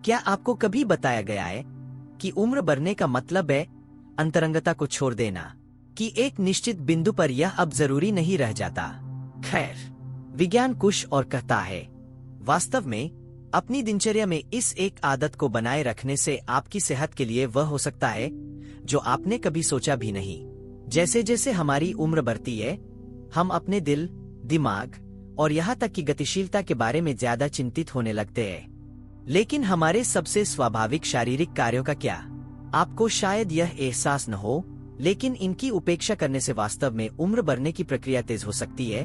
क्या आपको कभी बताया गया है कि उम्र बढ़ने का मतलब है अंतरंगता को छोड़ देना, कि एक निश्चित बिंदु पर यह अब जरूरी नहीं रह जाता? खैर, विज्ञान कुछ और कहता है। वास्तव में अपनी दिनचर्या में इस एक आदत को बनाए रखने से आपकी सेहत के लिए वह हो सकता है जो आपने कभी सोचा भी नहीं। जैसे जैसे हमारी उम्र बढ़ती है, हम अपने दिल, दिमाग और यहाँ तक कि गतिशीलता के बारे में ज्यादा चिंतित होने लगते हैं। लेकिन हमारे सबसे स्वाभाविक शारीरिक कार्यों का क्या? आपको शायद यह एहसास न हो, लेकिन इनकी उपेक्षा करने से वास्तव में उम्र बढ़ने की प्रक्रिया तेज हो सकती है।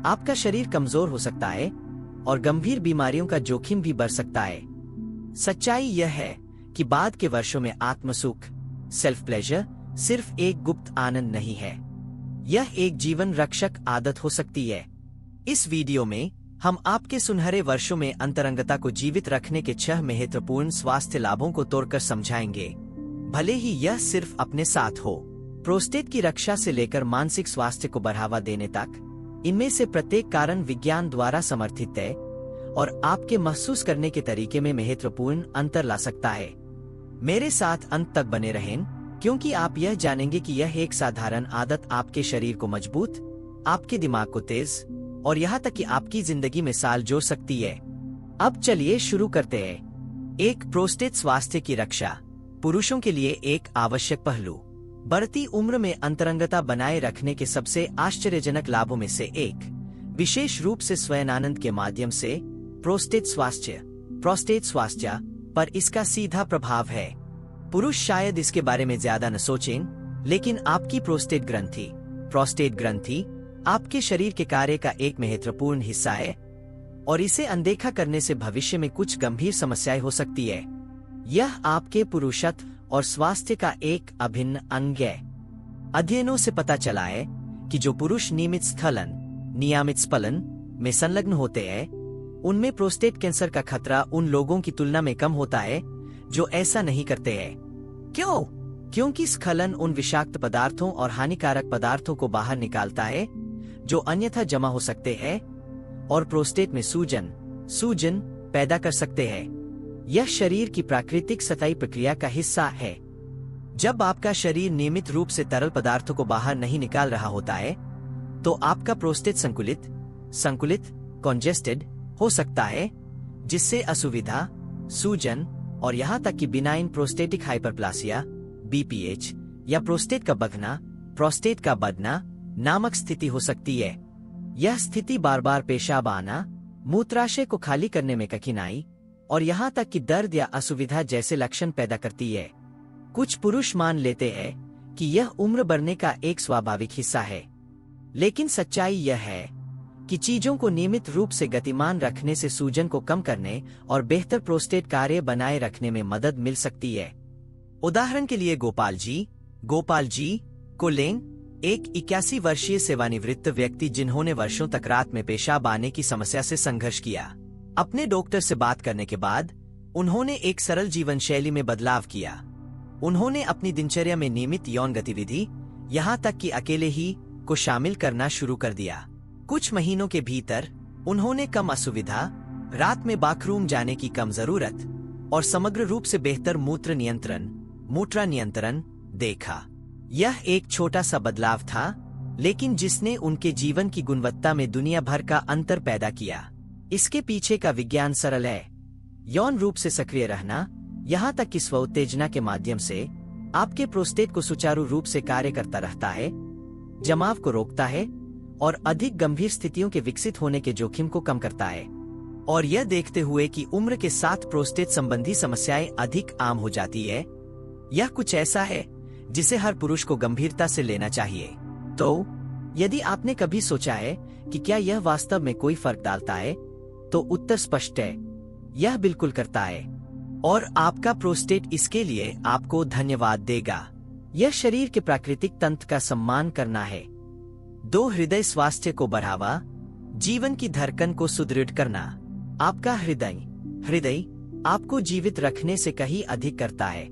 आपका शरीर कमजोर हो सकता है और गंभीर बीमारियों का जोखिम भी बढ़ सकता है। सच्चाई यह है कि बाद के वर्षों में आत्मसुख, सेल्फ प्लेजर सिर्फ एक गुप्त आनंद नहीं है, यह एक जीवन रक्षक आदत हो सकती है। इस वीडियो में हम आपके सुनहरे वर्षों में अंतरंगता को जीवित रखने के 6 महत्वपूर्ण स्वास्थ्य लाभों को तोड़कर समझाएंगे। भले ही यह सिर्फ अपने साथ हो, प्रोस्टेट की रक्षा से लेकर मानसिक स्वास्थ्य को बढ़ावा देने तक, इनमें से प्रत्येक कारण विज्ञान द्वारा समर्थित है और आपके महसूस करने के तरीके में महत्वपूर्ण अंतर ला सकता है। मेरे साथ अंत तक बने रहें, क्योंकि आप यह जानेंगे कि यह एक साधारण आदत आपके शरीर को मजबूत, आपके दिमाग को तेज और यहाँ तक कि आपकी जिंदगी में साल जोड़ सकती है। अब चलिए शुरू करते हैं। एक, प्रोस्टेट स्वास्थ्य की रक्षा, पुरुषों के लिए एक आवश्यक पहलू। बढ़ती उम्र में अंतरंगता बनाए रखने के सबसे आश्चर्यजनक लाभों में से एक, विशेष रूप से स्वयं आनंद के माध्यम से प्रोस्टेट स्वास्थ्य पर इसका सीधा प्रभाव है। पुरुष शायद इसके बारे में ज्यादा न सोचें, लेकिन आपकी प्रोस्टेट ग्रंथि आपके शरीर के कार्य का एक महत्वपूर्ण हिस्सा है और इसे अनदेखा करने से भविष्य में कुछ गंभीर समस्याएं हो सकती है। यह आपके पुरुषत्व और स्वास्थ्य का एक अभिन्न अंग है। अध्ययनों से पता चला है कि जो पुरुष नियमित स्खलन में संलग्न होते हैं, उनमें प्रोस्टेट कैंसर का खतरा उन लोगों की तुलना में कम होता है जो ऐसा नहीं करते हैं। क्यों? क्योंकि स्खलन उन विषाक्त पदार्थों और हानिकारक पदार्थों को बाहर निकालता है जो अन्यथा जमा हो सकते हैं और प्रोस्टेट में सूजन पैदा कर सकते हैं। यह शरीर की प्राकृतिक सतही प्रक्रिया का हिस्सा है। जब आपका शरीर नियमित रूप से तरल पदार्थों को बाहर नहीं निकाल रहा होता है, तो आपका प्रोस्टेट संकुलित कॉन्जेस्टेड हो सकता है, जिससे असुविधा, सूजन और यहाँ तक कि बिनाइन प्रोस्टेटिक हाइपरप्लासिया BPH या प्रोस्टेट का बढ़ना नामक स्थिति हो सकती है। यह स्थिति बार बार पेशाब आना, मूत्राशय को खाली करने में कठिनाई और यहाँ तक कि दर्द या असुविधा जैसे लक्षण पैदा करती है। कुछ पुरुष मान लेते हैं कि यह उम्र बढ़ने का एक स्वाभाविक हिस्सा है, लेकिन सच्चाई यह है कि चीजों को नियमित रूप से गतिमान रखने से सूजन को कम करने और बेहतर प्रोस्टेट कार्य बनाए रखने में मदद मिल सकती है। उदाहरण के लिए गोपाल जी को लें, एक 81 वर्षीय सेवानिवृत्त व्यक्ति जिन्होंने वर्षों तक रात में पेशाब आने की समस्या से संघर्ष किया। अपने डॉक्टर से बात करने के बाद उन्होंने एक सरल जीवन शैली में बदलाव किया। उन्होंने अपनी दिनचर्या में नियमित यौन गतिविधि, यहाँ तक कि अकेले ही को शामिल करना शुरू कर दिया। कुछ महीनों के भीतर उन्होंने कम असुविधा, रात में बाथरूम जाने की कम जरूरत और समग्र रूप से बेहतर मूत्र नियंत्रण देखा। यह एक छोटा सा बदलाव था, लेकिन जिसने उनके जीवन की गुणवत्ता में दुनिया भर का अंतर पैदा किया। इसके पीछे का विज्ञान सरल है। यौन रूप से सक्रिय रहना, यहाँ तक कि स्वउत्तेजना के माध्यम से, आपके प्रोस्टेट को सुचारू रूप से कार्य करता रहता है, जमाव को रोकता है और अधिक गंभीर स्थितियों के विकसित होने के जोखिम को कम करता है। और यह देखते हुए कि उम्र के साथ प्रोस्टेट संबंधी समस्याएं अधिक आम हो जाती है, यह कुछ ऐसा है जिसे हर पुरुष को गंभीरता से लेना चाहिए। तो यदि आपने कभी सोचा है कि क्या यह वास्तव में कोई फर्क डालता है, तो उत्तर स्पष्ट है, यह बिल्कुल करता है और आपका प्रोस्टेट इसके लिए आपको धन्यवाद देगा। यह शरीर के प्राकृतिक तंत्र का सम्मान करना है। 2, हृदय स्वास्थ्य को बढ़ावा, जीवन की धड़कन को सुदृढ़ करना। आपका हृदय आपको जीवित रखने से कहीं अधिक करता है।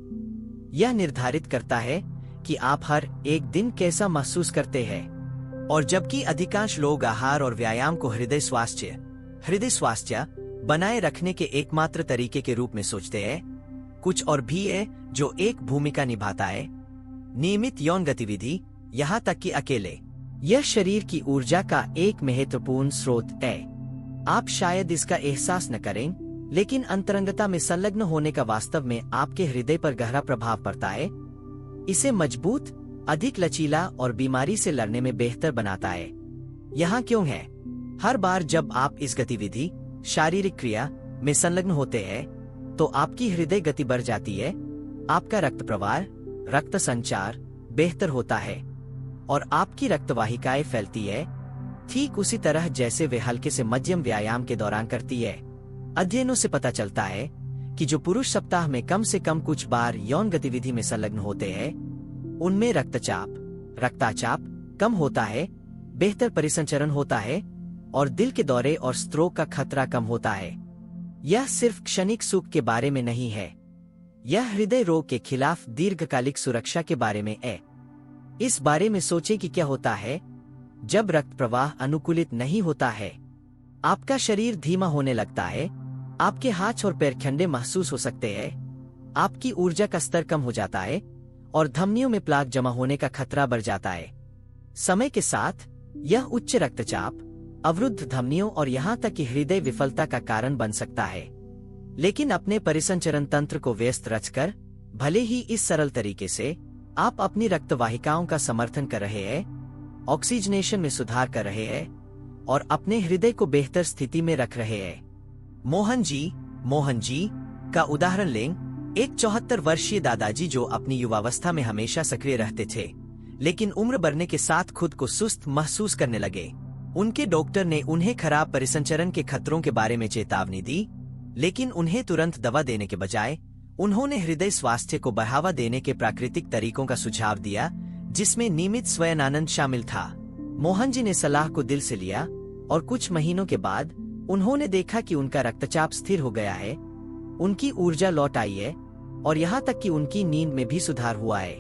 यह निर्धारित करता है कि आप हर एक दिन कैसा महसूस करते हैं, और जबकि अधिकांश लोग आहार और व्यायाम को हृदय स्वास्थ्य बनाए रखने के एकमात्र तरीके के रूप में सोचते हैं। कुछ और भी है जो एक भूमिका निभाता है, नियमित यौन गतिविधि, यहाँ तक कि अकेले। यह शरीर की ऊर्जा का एक महत्वपूर्ण स्रोत है। आप शायद इसका एहसास न करें, लेकिन अंतरंगता में संलग्न होने का वास्तव में आपके हृदय पर गहरा प्रभाव पड़ता है। इसे मजबूत, अधिक लचीला और बीमारी से लड़ने में बेहतर बनाता है। यहाँ क्यों है? हर बार जब आप इस गतिविधि, शारीरिक क्रिया में संलग्न होते हैं, तो आपकी हृदय गति बढ़ जाती है, आपका रक्त प्रवाह, रक्त संचार बेहतर होता है और आपकी रक्तवाहिकाएं फैलती है, ठीक उसी तरह जैसे वे हल्के से मध्यम व्यायाम के दौरान करती है। अध्ययनों से पता चलता है कि जो पुरुष सप्ताह में कम से कम कुछ बार यौन गतिविधि में संलग्न होते हैं, उनमें रक्तचाप कम होता है, बेहतर परिसंचरण होता है और दिल के दौरे और स्ट्रोक का खतरा कम होता है। यह सिर्फ क्षणिक सुख के बारे में नहीं है, यह हृदय रोग के खिलाफ दीर्घकालिक सुरक्षा के बारे में है। इस बारे में सोचें कि क्या होता है जब रक्त प्रवाह अनुकूलित नहीं होता है। आपका शरीर धीमा होने लगता है, आपके हाथ और पैर ठंडे महसूस हो सकते हैं, आपकी ऊर्जा का स्तर कम हो जाता है और धमनियों में प्लाक जमा होने का खतरा बढ़ जाता है। समय के साथ यह उच्च रक्तचाप, अवरुद्ध धमनियों और यहाँ तक कि हृदय विफलता का कारण बन सकता है। लेकिन अपने परिसंचरण तंत्र को व्यस्त रखकर, भले ही इस सरल तरीके से आप अपनी रक्तवाहिकाओं का समर्थन कर रहे हैं, ऑक्सीजनेशन में सुधार कर रहे हैं और अपने हृदय को बेहतर स्थिति में रख रहे हैं। मोहन जी का उदाहरण लें, एक 74 वर्षीय दादाजी जो अपनी युवावस्था में हमेशा सक्रिय रहते थे, लेकिन उम्र बढ़ने के साथ खुद को सुस्त महसूस करने लगे। उनके डॉक्टर ने उन्हें खराब परिसंचरण के खतरों के बारे में चेतावनी दी, लेकिन उन्हें तुरंत दवा देने के बजाय उन्होंने हृदय स्वास्थ्य को बढ़ावा देने के प्राकृतिक तरीकों का सुझाव दिया, जिसमें नियमित स्वयनानंद शामिल था। मोहन जी ने सलाह को दिल से लिया और कुछ महीनों के बाद उन्होंने देखा कि उनका रक्तचाप स्थिर हो गया है, उनकी ऊर्जा लौट आई है और यहाँ तक कि उनकी नींद में भी सुधार हुआ है।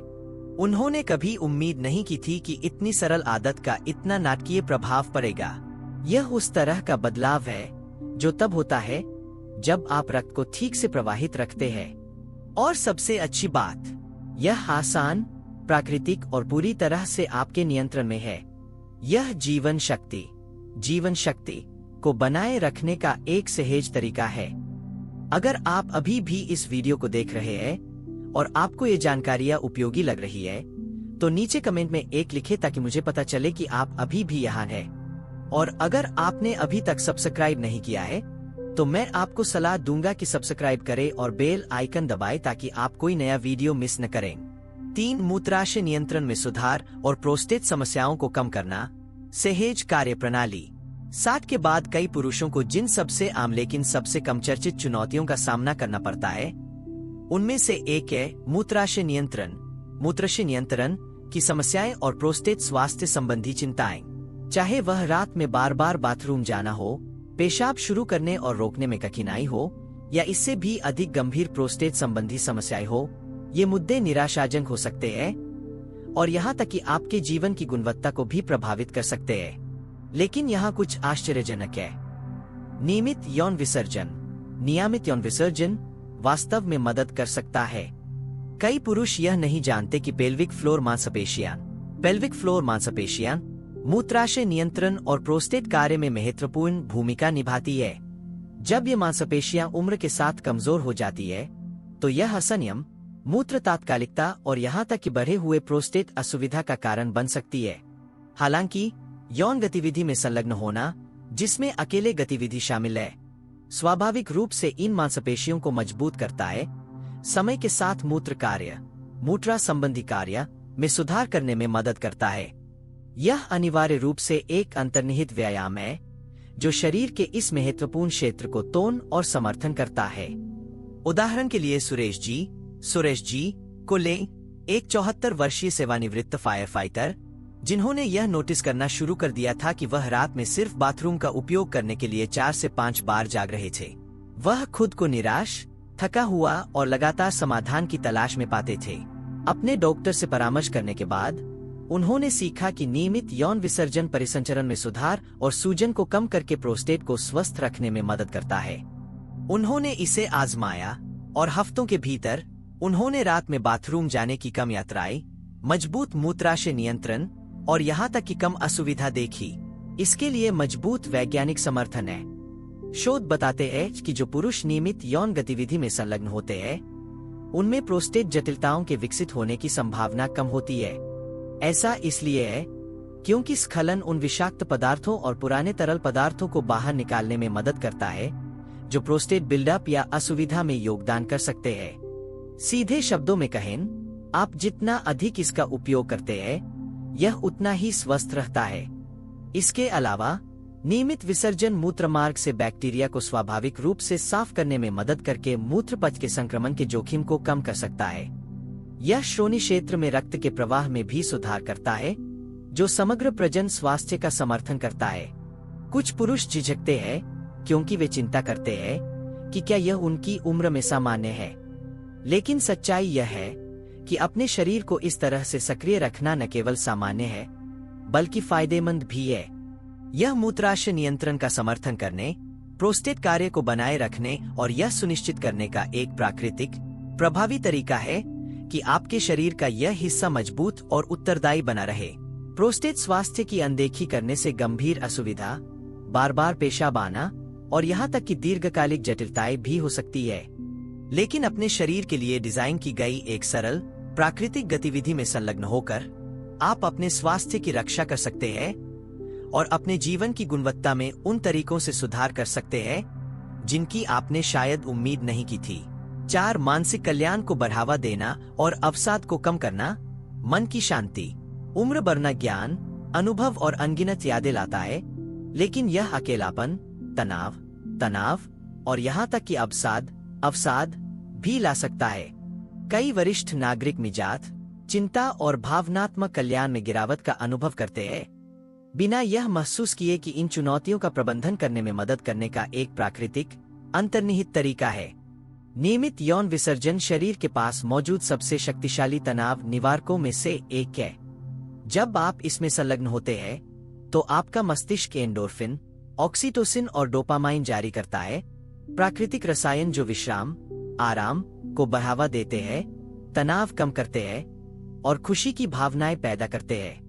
उन्होंने कभी उम्मीद नहीं की थी कि इतनी सरल आदत का इतना नाटकीय प्रभाव पड़ेगा। यह उस तरह का बदलाव है जो तब होता है जब आप रक्त को ठीक से प्रवाहित रखते हैं। और सबसे अच्छी बात, यह आसान, प्राकृतिक और पूरी तरह से आपके नियंत्रण में है। यह जीवन शक्ति को बनाए रखने का एक सहज तरीका है। अगर आप अभी भी इस वीडियो को देख रहे हैं और आपको ये जानकारियां उपयोगी लग रही है, तो नीचे कमेंट में एक लिखें ताकि मुझे पता चले कि आप अभी भी यहाँ हैं। और अगर आपने अभी तक सब्सक्राइब नहीं किया है, तो मैं आपको सलाह दूंगा कि सब्सक्राइब करें और बेल आइकन दबाएं ताकि आप कोई नया वीडियो मिस न करें। 3. मूत्राशय नियंत्रण में सुधार और प्रोस्टेट समस्याओं को कम करना। सहज कार्य प्रणाली। 60 के बाद कई पुरुषों को जिन सबसे आम लेकिन सबसे कम चर्चित चुनौतियों का सामना करना पड़ता है, उनमें से एक है मूत्राशय नियंत्रण की समस्याएं और प्रोस्टेट स्वास्थ्य संबंधी चिंताएं। चाहे वह रात में बार बार बाथरूम जाना हो, पेशाब शुरू करने और रोकने में कठिनाई हो, या इससे भी अधिक गंभीर प्रोस्टेट संबंधी समस्याएं हो, ये मुद्दे निराशाजनक हो सकते हैं और यहाँ तक कि आपके जीवन की गुणवत्ता को भी प्रभावित कर सकते हैं। लेकिन यहाँ कुछ आश्चर्यजनक है। नियमित यौन विसर्जन वास्तव में मदद कर सकता है। कई पुरुष यह नहीं जानते कि पेल्विक फ्लोर मांसपेशियां मूत्राशय नियंत्रण और प्रोस्टेट कार्य में महत्वपूर्ण भूमिका निभाती है। जब ये मांसपेशियां उम्र के साथ कमजोर हो जाती है, तो यह असंयम, मूत्र तात्कालिकता और यहाँ तक कि बढ़े हुए प्रोस्टेट असुविधा का कारण बन सकती है। हालांकि यौन गतिविधि में संलग्न होना, जिसमें अकेले गतिविधि शामिल है, स्वाभाविक रूप से इन मांसपेशियों को मजबूत करता है, समय के साथ मूत्रा संबंधी कार्य में सुधार करने में मदद करता है। यह अनिवार्य रूप से एक अंतर्निहित व्यायाम है जो शरीर के इस महत्वपूर्ण क्षेत्र को तोड़ और समर्थन करता है। उदाहरण के लिए सुरेश जी को लें, एक 74 वर्षीय सेवानिवृत्त फायर फाइटर, जिन्होंने यह नोटिस करना शुरू कर दिया था कि वह रात में सिर्फ बाथरूम का उपयोग करने के लिए 4 से 5 बार जाग रहे थे। वह खुद को निराश, थका हुआ और लगातार समाधान की तलाश में पाते थे। अपने डॉक्टर से परामर्श करने के बाद उन्होंने सीखा कि नियमित यौन विसर्जन परिसंचरण में सुधार और सूजन को कम करके प्रोस्टेट को स्वस्थ रखने में मदद करता है। उन्होंने इसे आजमाया और हफ्तों के भीतर उन्होंने रात में बाथरूम जाने की कम यात्राएं, मजबूत मूत्राशय नियंत्रण और यहाँ तक कि कम असुविधा देखी। इसके लिए मजबूत वैज्ञानिक समर्थन है। शोध बताते हैं कि जो पुरुष नियमित यौन गतिविधि में संलग्न होते हैं उनमें प्रोस्टेट जटिलताओं के विकसित होने की संभावना कम होती है। ऐसा इसलिए है क्योंकि स्खलन उन विषाक्त पदार्थों और पुराने तरल पदार्थों को बाहर निकालने में मदद करता है जो प्रोस्टेट बिल्डअप या असुविधा में योगदान कर सकते हैं। सीधे शब्दों में कहें, आप जितना अधिक इसका उपयोग करते हैं यह उतना ही स्वस्थ रहता है। इसके अलावा नियमित विसर्जन मूत्रमार्ग से बैक्टीरिया को स्वाभाविक रूप से साफ करने में मदद करके मूत्रपथ के संक्रमण के जोखिम को कम कर सकता है। यह श्रोणि क्षेत्र में रक्त के प्रवाह में भी सुधार करता है जो समग्र प्रजनन स्वास्थ्य का समर्थन करता है। कुछ पुरुष झिझकते हैं क्योंकि वे चिंता करते हैं कि क्या यह उनकी उम्र में सामान्य है, लेकिन सच्चाई यह है कि अपने शरीर को इस तरह से सक्रिय रखना न केवल सामान्य है बल्कि फायदेमंद भी है। यह मूत्राशय नियंत्रण का समर्थन करने, प्रोस्टेट कार्य को बनाए रखने और यह सुनिश्चित करने का एक प्राकृतिक, प्रभावी तरीका है कि आपके शरीर का यह हिस्सा मजबूत और उत्तरदायी बना रहे। प्रोस्टेट स्वास्थ्य की अनदेखी करने से गंभीर असुविधा, बार बार पेशाब आना और यहाँ तक कि दीर्घकालिक जटिलताएं भी हो सकती है। लेकिन अपने शरीर के लिए डिजाइन की गई एक सरल, प्राकृतिक गतिविधि में संलग्न होकर आप अपने स्वास्थ्य की रक्षा कर सकते हैं और अपने जीवन की गुणवत्ता में उन तरीकों से सुधार कर सकते हैं जिनकी आपने शायद उम्मीद नहीं की थी। 4. मानसिक कल्याण को बढ़ावा देना और अवसाद को कम करना। मन की शांति। उम्र बढ़ना ज्ञान, अनुभव और अनगिनत यादें लाता है, लेकिन यह अकेलापन, तनाव और यहाँ तक कि अवसाद भी ला सकता है। कई वरिष्ठ नागरिक मिजाज, चिंता और भावनात्मक कल्याण में गिरावट का अनुभव करते हैं बिना यह महसूस किए कि इन चुनौतियों का प्रबंधन करने में मदद करने का एक प्राकृतिक, अंतर्निहित तरीका है। नियमित यौन विसर्जन शरीर के पास मौजूद सबसे शक्तिशाली तनाव निवारकों में से एक है। जब आप इसमें संलग्न होते हैं तो आपका मस्तिष्क एंडोर्फिन, ऑक्सीटोसिन और डोपामाइन जारी करता है, प्राकृतिक रसायन जो विश्राम, आराम को बढ़ावा देते हैं, तनाव कम करते हैं और खुशी की भावनाएं पैदा करते हैं।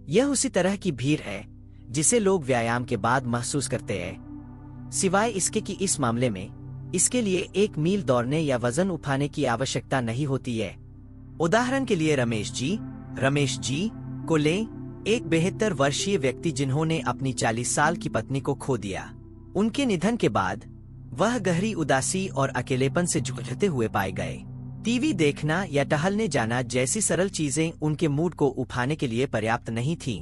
यह उसी तरह की भीड़ है जिसे लोग व्यायाम के बाद महसूस करते हैं, सिवाय इसके कि इस मामले में इसके लिए 1 मील दौड़ने या वजन उठाने की आवश्यकता नहीं होती है। उदाहरण के लिए रमेश जी को लें, एक 72 वर्षीय व्यक्ति जिन्होंने अपनी 40 साल की पत्नी को खो दिया। उनके निधन के बाद वह गहरी उदासी और अकेलेपन से जूझते हुए पाए गए। टीवी देखना या टहलने जाना जैसी सरल चीजें उनके मूड को उठाने के लिए पर्याप्त नहीं थीं।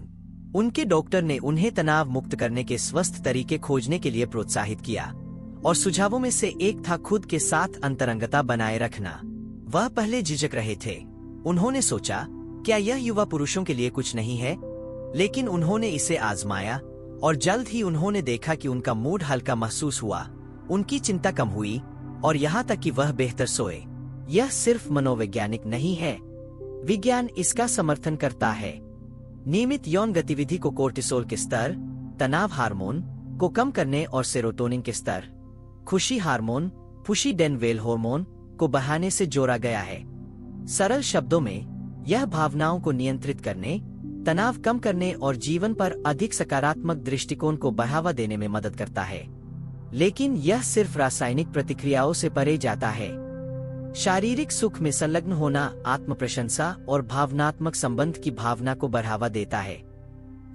उनके डॉक्टर ने उन्हें तनाव मुक्त करने के स्वस्थ तरीके खोजने के लिए प्रोत्साहित किया और सुझावों में से एक था खुद के साथ अंतरंगता बनाए रखना। वह पहले झिझक रहे थे। उन्होंने सोचा, क्या यह युवा पुरुषों के लिए कुछ नहीं है? लेकिन उन्होंने इसे आजमाया और जल्द ही उन्होंने देखा कि उनका मूड हल्का महसूस हुआ, उनकी चिंता कम हुई और यहाँ तक कि वह बेहतर सोए। यह सिर्फ मनोवैज्ञानिक नहीं है, विज्ञान इसका समर्थन करता है। नियमित यौन गतिविधि को कोर्टिसोल के स्तर, तनाव हार्मोन को कम करने और सेरोटोनिन के स्तर, खुशी हार्मोन, पुशी डेनवेल हार्मोन को बढ़ाने से जोड़ा गया है। सरल शब्दों में यह भावनाओं को नियंत्रित करने, तनाव कम करने और जीवन पर अधिक सकारात्मक दृष्टिकोण को बढ़ावा देने में मदद करता है। लेकिन यह सिर्फ रासायनिक प्रतिक्रियाओं से परे जाता है। शारीरिक सुख में संलग्न होना आत्म प्रशंसा और भावनात्मक संबंध की भावना को बढ़ावा देता है।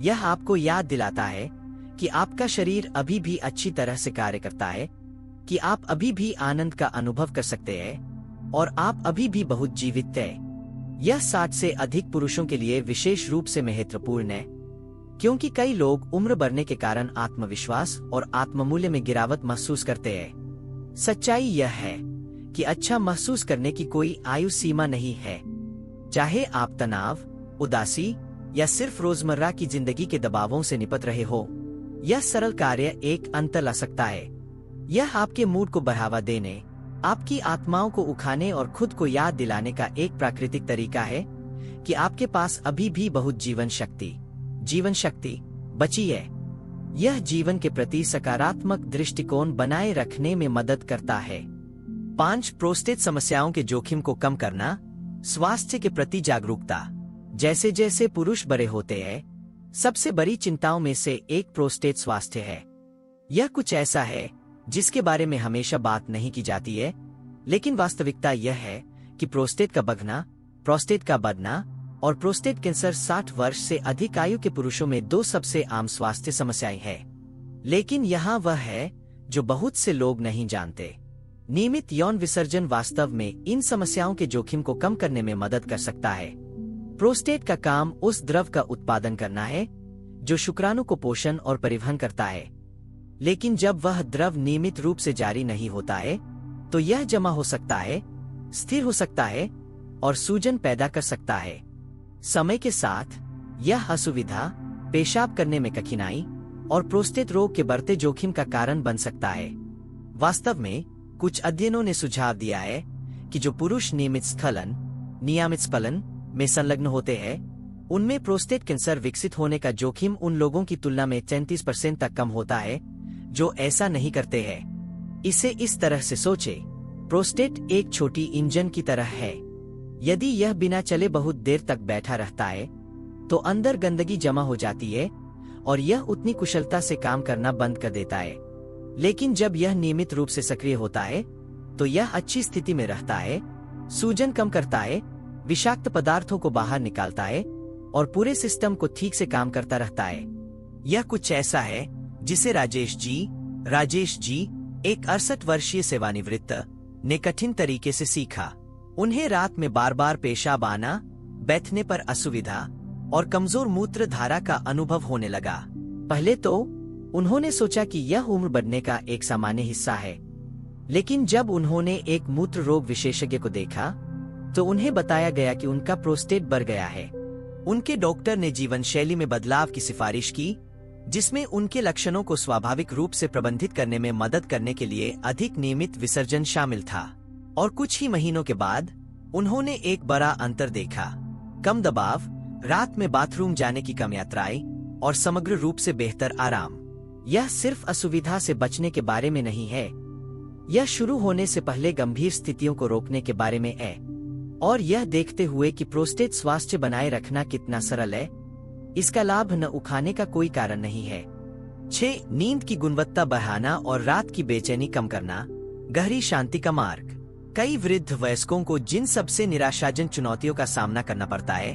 यह आपको याद दिलाता है कि आपका शरीर अभी भी अच्छी तरह से कार्य करता है, कि आप अभी भी आनंद का अनुभव कर सकते हैं और आप अभी भी बहुत जीवित हैं। यह 60 से अधिक पुरुषों के लिए विशेष रूप से महत्वपूर्ण है, क्योंकि कई लोग उम्र बढ़ने के कारण आत्मविश्वास और आत्ममूल्य में गिरावट महसूस करते हैं। सच्चाई यह है कि अच्छा महसूस करने की कोई आयु सीमा नहीं है। चाहे आप तनाव, उदासी या सिर्फ रोजमर्रा की जिंदगी के दबावों से निपट रहे हो, यह सरल कार्य एक अंतर ला सकता है। यह आपके मूड को बढ़ावा देने, आपकी आत्माओं को उखाने और खुद को याद दिलाने का एक प्राकृतिक तरीका है कि आपके पास अभी भी बहुत जीवन शक्ति बची है। यह जीवन के प्रति सकारात्मक दृष्टिकोण बनाए रखने में मदद करता है। 5 प्रोस्टेट समस्याओं के जोखिम को कम करना। स्वास्थ्य के प्रति जागरूकता। जैसे जैसे पुरुष बड़े होते हैं, सबसे बड़ी चिंताओं में से एक प्रोस्टेट स्वास्थ्य है। यह कुछ ऐसा है जिसके बारे में हमेशा बात नहीं की जाती है, लेकिन वास्तविकता यह है कि प्रोस्टेट का बढ़ना और प्रोस्टेट कैंसर 60 वर्ष से अधिक आयु के पुरुषों में 2 सबसे आम स्वास्थ्य समस्याएं हैं। लेकिन यहाँ वह है जो बहुत से लोग नहीं जानते। नियमित यौन विसर्जन वास्तव में इन समस्याओं के जोखिम को कम करने में मदद कर सकता है। प्रोस्टेट का काम उस द्रव का उत्पादन करना है जो शुक्राणु को पोषण और परिवहन करता है। लेकिन जब वह द्रव नियमित रूप से जारी नहीं होता है, तो यह जमा हो सकता है, स्थिर हो सकता है और सूजन पैदा कर सकता है। समय के साथ यह असुविधा पेशाब करने में कठिनाई और प्रोस्टेट रोग के बढ़ते जोखिम का कारण बन सकता है। वास्तव में कुछ अध्ययनों ने सुझाव दिया है कि जो पुरुष नियमित स्खलन में संलग्न होते हैं, उनमें प्रोस्टेट कैंसर विकसित होने का जोखिम उन लोगों की तुलना में 33% तक कम होता है जो ऐसा नहीं करते हैं। इसे इस तरह से सोचें, प्रोस्टेट एक छोटी इंजन की तरह है। यदि यह बिना चले बहुत देर तक बैठा रहता है, तो अंदर गंदगी जमा हो जाती है और यह उतनी कुशलता से काम करना बंद कर देता है। लेकिन जब यह नियमित रूप से सक्रिय होता है, तो यह अच्छी स्थिति में रहता है, सूजन कम करता है, विषाक्त पदार्थों को बाहर निकालता है और पूरे सिस्टम को ठीक से काम करता रहता है। यह कुछ ऐसा है जिसे राजेश जी, एक 68 वर्षीय सेवानिवृत्त, ने कठिन तरीके से सीखा। उन्हें रात में बार बार पेशाब आना, बैठने पर असुविधा और कमजोर मूत्र धारा का अनुभव होने लगा। पहले तो उन्होंने सोचा कि यह उम्र बढ़ने का एक सामान्य हिस्सा है, लेकिन जब उन्होंने एक मूत्र रोग विशेषज्ञ को देखा, तो उन्हें बताया गया कि उनका प्रोस्टेट बढ़ गया है। उनके डॉक्टर ने जीवन शैली में बदलाव की सिफारिश की, जिसमें उनके लक्षणों को स्वाभाविक रूप से प्रबंधित करने में मदद करने के लिए अधिक नियमित विसर्जन शामिल था। और कुछ ही महीनों के बाद उन्होंने एक बड़ा अंतर देखा। कम दबाव, रात में बाथरूम जाने की कम यात्राएं और समग्र रूप से बेहतर आराम। यह सिर्फ असुविधा से बचने के बारे में नहीं है, यह शुरू होने से पहले गंभीर स्थितियों को रोकने के बारे में है। और यह देखते हुए कि प्रोस्टेट स्वास्थ्य बनाए रखना कितना सरल है, इसका लाभ न उठाने का कोई कारण नहीं है। 6. नींद की गुणवत्ता बढ़ाना और रात की बेचैनी कम करना। गहरी शांति का मार्ग। कई वृद्ध वयस्कों को जिन सबसे निराशाजनक चुनौतियों का सामना करना पड़ता है,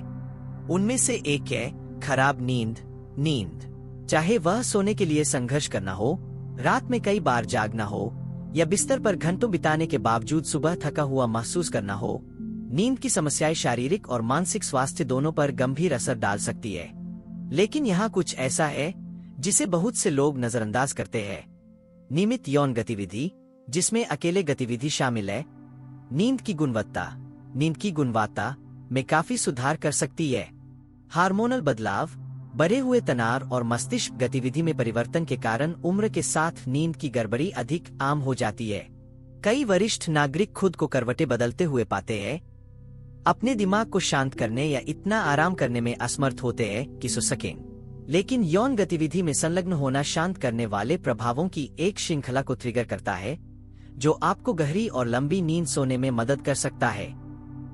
उनमें से एक है खराब नींद। चाहे वह सोने के लिए संघर्ष करना हो, रात में कई बार जागना हो या बिस्तर पर घंटों बिताने के बावजूद सुबह थका हुआ महसूस करना हो, नींद की समस्याएं शारीरिक और मानसिक स्वास्थ्य दोनों पर गंभीर असर डाल सकती है। लेकिन यहाँ कुछ ऐसा है जिसे बहुत से लोग नजरअंदाज करते हैं। नियमित यौन गतिविधि, जिसमें अकेले गतिविधि शामिल है, नींद की गुणवत्ता में काफी सुधार कर सकती है। हार्मोनल बदलाव, बढ़े हुए तनाव और मस्तिष्क गतिविधि में परिवर्तन के कारण उम्र के साथ नींद की गड़बड़ी अधिक आम हो जाती है। कई वरिष्ठ नागरिक खुद को करवटें बदलते हुए पाते हैं, अपने दिमाग को शांत करने या इतना आराम करने में असमर्थ होते हैं कि सो सकें। लेकिन यौन गतिविधि में संलग्न होना शांत करने वाले प्रभावों की एक श्रृंखला को ट्रिगर करता है, जो आपको गहरी और लंबी नींद सोने में मदद कर सकता है।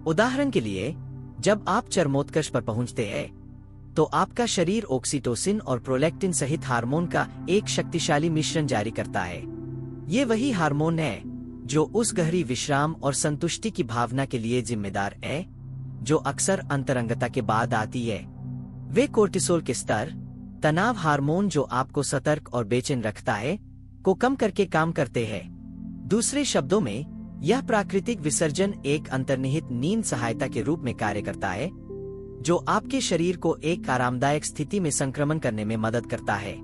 उदाहरण के लिए, जब आप चरमोत्कर्ष पर पहुंचते हैं, तो आपका शरीर ऑक्सीटोसिन और प्रोलैक्टिन सहित हार्मोन का एक शक्तिशाली मिश्रण जारी करता है। ये वही हार्मोन है जो उस गहरी विश्राम और संतुष्टि की भावना के लिए जिम्मेदार है, जो अक्सर अंतरंगता के बाद आती है। वे कोर्टिसोल के स्तर, तनाव हार्मोन जो आपको सतर्क और बेचैन रखता है, को कम करके काम करते हैं। दूसरे शब्दों में, यह प्राकृतिक विसर्जन एक अंतर्निहित नींद सहायता के रूप में कार्य करता है, जो आपके शरीर को एक आरामदायक स्थिति में संक्रमण करने में मदद करता है।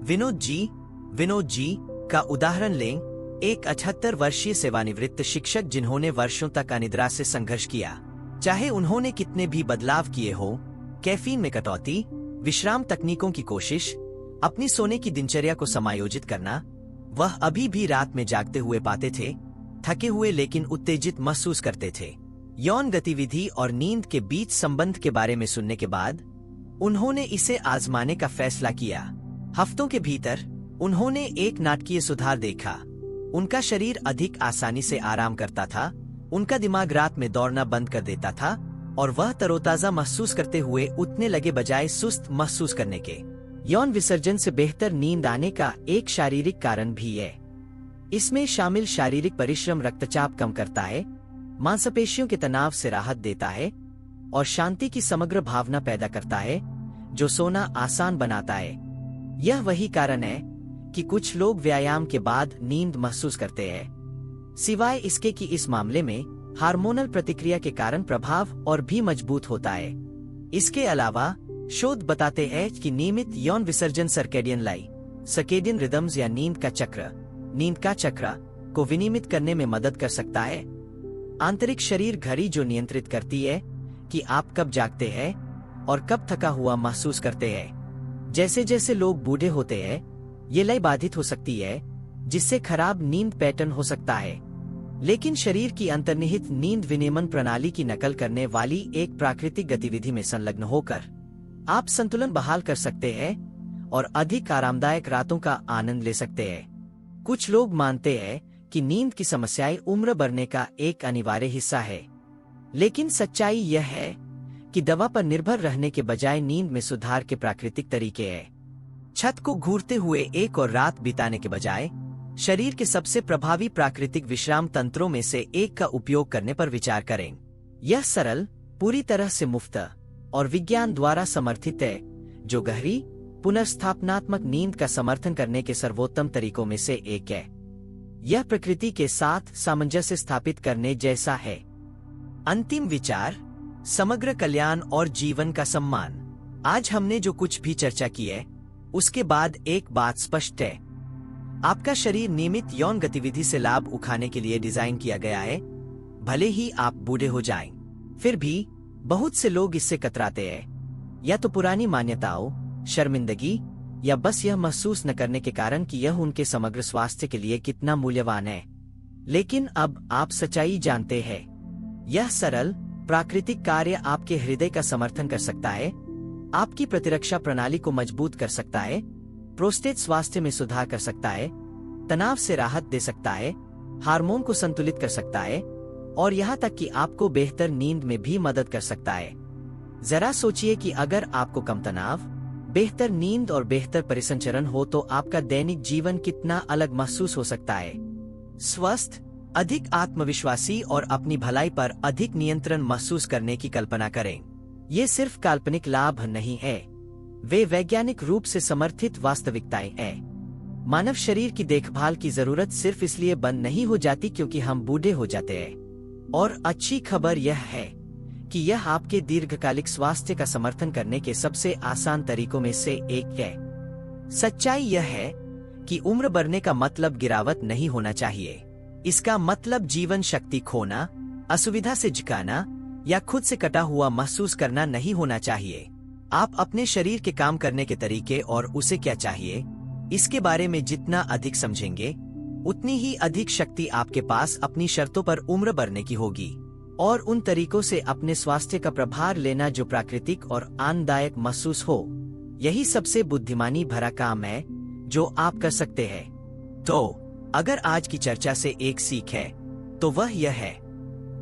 विनोद जी का उदाहरण लें, एक 78 वर्षीय सेवानिवृत्त शिक्षक जिन्होंने वर्षों तक अनिद्रा से संघर्ष किया। चाहे उन्होंने कितने भी बदलाव किए हो, कैफीन में कटौती, विश्राम तकनीकों की कोशिश, अपनी सोने की दिनचर्या को समायोजित करना, वह अभी भी रात में जागते हुए पाते थे, थके हुए लेकिन उत्तेजित महसूस करते थे। यौन गतिविधि और नींद के बीच संबंध के बारे में सुनने के बाद उन्होंने इसे आजमाने का फैसला किया। हफ्तों के भीतर उन्होंने एक नाटकीय सुधार देखा। उनका शरीर अधिक आसानी से आराम करता था, उनका दिमाग रात में दौड़ना बंद कर देता था और वह तरोताजा महसूस करते हुए उठने लगे बजाय सुस्त महसूस करने के। यौन विसर्जन से बेहतर नींद आने का एक शारीरिक कारण भी है। इसमें शामिल शारीरिक परिश्रम रक्तचाप कम करता है, मांसपेशियों के तनाव से राहत देता है और शांति की समग्र भावना पैदा करता है, जो सोना आसान बनाता है। यह वही कारण है कि कुछ लोग व्यायाम के बाद नींद महसूस करते हैं। सिवाय इसके कि इस मामले में हार्मोनल प्रतिक्रिया के कारण प्रभाव और भी मजबूत होता है। इसके अलावा शोध बताते हैं कि नियमित यौन विसर्जन सर्केडियन रिदम्स या नींद का चक्र को विनियमित करने में मदद कर सकता है। आंतरिक शरीर घड़ी जो नियंत्रित करती है कि आप कब जागते हैं और कब थका हुआ महसूस करते हैं। जैसे जैसे लोग बूढ़े होते हैं, ये लय बाधित हो सकती है, जिससे खराब नींद पैटर्न हो सकता है। लेकिन शरीर की अंतर्निहित नींद विनियमन प्रणाली की नकल करने वाली एक प्राकृतिक गतिविधि में संलग्न होकर आप संतुलन बहाल कर सकते हैं और अधिक आरामदायक रातों का आनंद ले सकते हैं। कुछ लोग मानते हैं कि नींद की समस्याएं उम्र बढ़ने का एक अनिवार्य हिस्सा है, लेकिन सच्चाई यह है कि दवा पर निर्भर रहने के बजाय नींद में सुधार के प्राकृतिक तरीके हैं। छत को घूरते हुए एक और रात बिताने के बजाय शरीर के सबसे प्रभावी प्राकृतिक विश्राम तंत्रों में से एक का उपयोग करने पर विचार करें। यह सरल, पूरी तरह से मुफ्त और विज्ञान द्वारा समर्थित है, जो गहरी पुनर्स्थापनात्मक नींद का समर्थन करने के सर्वोत्तम तरीकों में से एक है। यह प्रकृति के साथ सामंजस्य स्थापित करने जैसा है। अंतिम विचार, समग्र कल्याण और जीवन का सम्मान। आज हमने जो कुछ भी चर्चा की है, उसके बाद एक बात स्पष्ट है। आपका शरीर नियमित यौन गतिविधि से लाभ उठाने के लिए डिजाइन किया गया है, भले ही आप बूढ़े हो जाएं। फिर भी बहुत से लोग इससे कतराते हैं, या तो पुरानी मान्यताओं, शर्मिंदगी, या बस यह महसूस न करने के कारण कि यह उनके समग्र स्वास्थ्य के लिए कितना मूल्यवान है। लेकिन अब आप सच्चाई जानते हैं। यह सरल प्राकृतिक कार्य आपके हृदय का समर्थन कर सकता है, आपकी प्रतिरक्षा प्रणाली को मजबूत कर सकता है, प्रोस्टेट स्वास्थ्य में सुधार कर सकता है, तनाव से राहत दे सकता है, हार्मोन को संतुलित कर सकता है और यहाँ तक कि आपको बेहतर नींद में भी मदद कर सकता है। जरा सोचिए कि अगर आपको कम तनाव, बेहतर नींद और बेहतर परिसंचरण हो तो आपका दैनिक जीवन कितना अलग महसूस हो सकता है। स्वस्थ, अधिक आत्मविश्वासी और अपनी भलाई पर अधिक नियंत्रण महसूस करने की कल्पना करें। ये सिर्फ काल्पनिक लाभ नहीं है, वे वैज्ञानिक रूप से समर्थित वास्तविकताएं हैं। मानव शरीर की देखभाल की जरूरत सिर्फ इसलिए बंद नहीं हो जाती क्योंकि हम बूढ़े हो जाते हैं। और अच्छी खबर यह है कि यह आपके दीर्घकालिक स्वास्थ्य का समर्थन करने के सबसे आसान तरीकों में से एक है। सच्चाई यह है कि उम्र बढ़ने का मतलब गिरावट नहीं होना चाहिए। इसका मतलब जीवन शक्ति खोना, असुविधा से झुकाना या खुद से कटा हुआ महसूस करना नहीं होना चाहिए। आप अपने शरीर के काम करने के तरीके और उसे क्या चाहिए, इसके बारे में जितना अधिक समझेंगे, उतनी ही अधिक शक्ति आपके पास अपनी शर्तों पर उम्र बढ़ने की होगी और उन तरीकों से अपने स्वास्थ्य का प्रभार लेना जो प्राकृतिक और आनंददायक महसूस हो। यही सबसे बुद्धिमानी भरा काम है जो आप कर सकते हैं। तो अगर आज की चर्चा से एक सीख है तो वह यह है,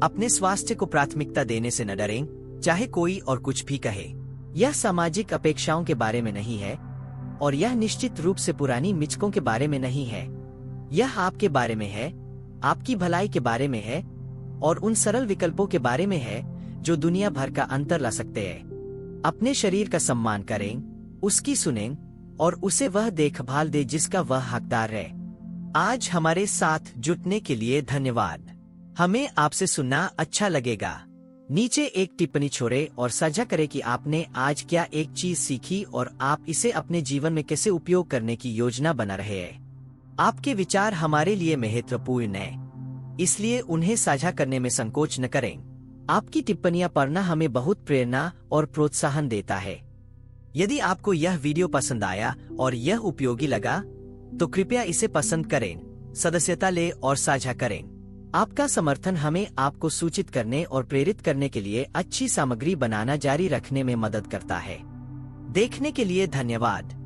अपने स्वास्थ्य को प्राथमिकता देने से न डरें, चाहे कोई और कुछ भी कहे। यह सामाजिक अपेक्षाओं के बारे में नहीं है और यह निश्चित रूप से पुरानी मिचकों के बारे में नहीं है। यह आपके बारे में है, आपकी भलाई के बारे में है और उन सरल विकल्पों के बारे में है जो दुनिया भर का अंतर ला सकते हैं। अपने शरीर का सम्मान करें, उसकी सुनें और उसे वह देखभाल दे जिसका वह हकदार है। आज हमारे साथ जुटने के लिए धन्यवाद। हमें आपसे सुनना अच्छा लगेगा। नीचे एक टिप्पणी छोड़े और साझा करें कि आपने आज क्या एक चीज सीखी और आप इसे अपने जीवन में कैसे उपयोग करने की योजना बना रहे हैं। आपके विचार हमारे लिए महत्वपूर्ण हैं, इसलिए उन्हें साझा करने में संकोच न करें। आपकी टिप्पणियां पढ़ना हमें बहुत प्रेरणा और प्रोत्साहन देता है। यदि आपको यह वीडियो पसंद आया और यह उपयोगी लगा तो कृपया इसे पसंद करें, सदस्यता लें और साझा करें। आपका समर्थन हमें आपको सूचित करने और प्रेरित करने के लिए अच्छी सामग्री बनाना जारी रखने में मदद करता है। देखने के लिए धन्यवाद।